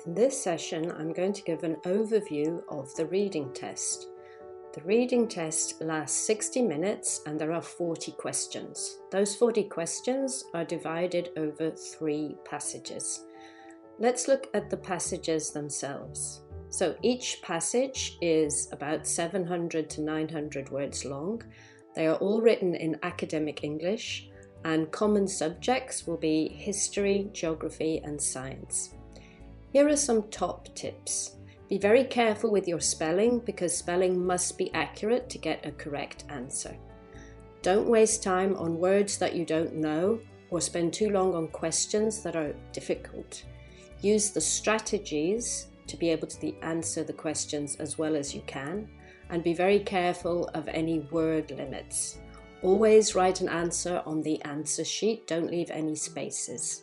In this session, I'm going to give an overview of the reading test. The reading test lasts 60 minutes and there are 40 questions. Those 40 questions are divided over 3 passages. Let's look at the passages themselves. So each passage is about 700 to 900 words long. They are all written in academic English, and common subjects will be history, geography, and science. Here are some top tips. Be very careful with your spelling because spelling must be accurate to get a correct answer. Don't waste time on words that you don't know or spend too long on questions that are difficult. Use the strategies to be able to answer the questions as well as you can, and be very careful of any word limits. Always write an answer on the answer sheet, don't leave any spaces.